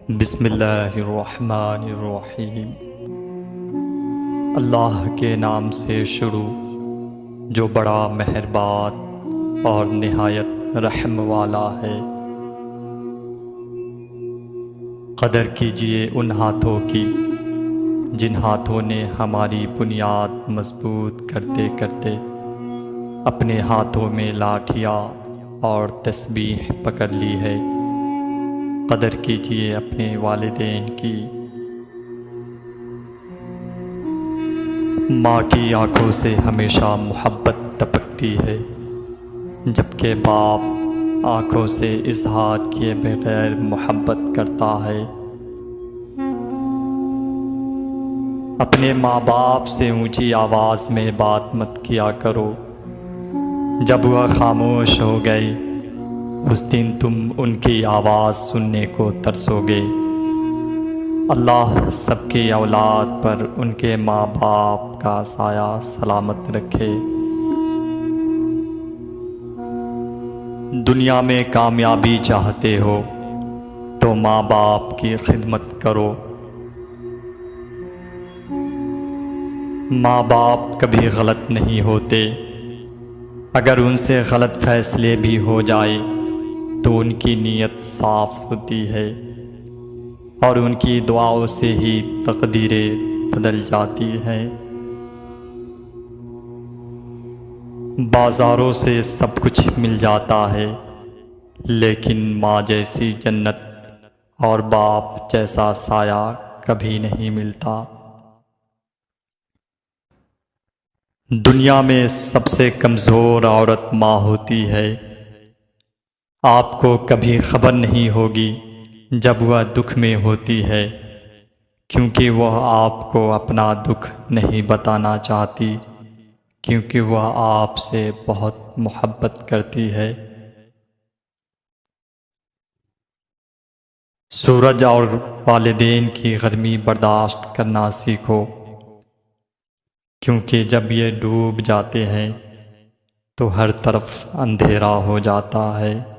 بسم اللہ الرحمن الرحیم۔ اللہ کے نام سے شروع جو بڑا مہربان اور نہایت رحم والا ہے۔ قدر کیجئے ان ہاتھوں کی جن ہاتھوں نے ہماری بنیاد مضبوط کرتے کرتے اپنے ہاتھوں میں لاٹھیاں اور تسبیح پکڑ لی ہے۔ قدر کیجئے اپنے والدین کی۔ ماں کی آنکھوں سے ہمیشہ محبت ٹپکتی ہے، جبکہ باپ آنکھوں سے اظہار کیے بغیر محبت کرتا ہے۔ اپنے ماں باپ سے اونچی آواز میں بات مت کیا کرو، جب وہ خاموش ہو گئی اس دن تم ان کی آواز سننے کو ترسو گے۔ اللہ سب کی اولاد پر ان کے ماں باپ کا سایہ سلامت رکھے۔ دنیا میں کامیابی چاہتے ہو تو ماں باپ کی خدمت کرو۔ ماں باپ کبھی غلط نہیں ہوتے، اگر ان سے غلط فیصلے بھی ہو جائے تو ان کی نیت صاف ہوتی ہے اور ان کی دعاؤں سے ہی تقدیریں بدل جاتی ہیں۔ بازاروں سے سب کچھ مل جاتا ہے، لیکن ماں جیسی جنت اور باپ جیسا سایہ کبھی نہیں ملتا۔ دنیا میں سب سے کمزور عورت ماں ہوتی ہے۔ آپ کو کبھی خبر نہیں ہوگی جب وہ دکھ میں ہوتی ہے، کیونکہ وہ آپ کو اپنا دکھ نہیں بتانا چاہتی، کیونکہ وہ آپ سے بہت محبت کرتی ہے۔ سورج اور والدین کی گرمی برداشت کرنا سیکھو، کیونکہ جب یہ ڈوب جاتے ہیں تو ہر طرف اندھیرا ہو جاتا ہے۔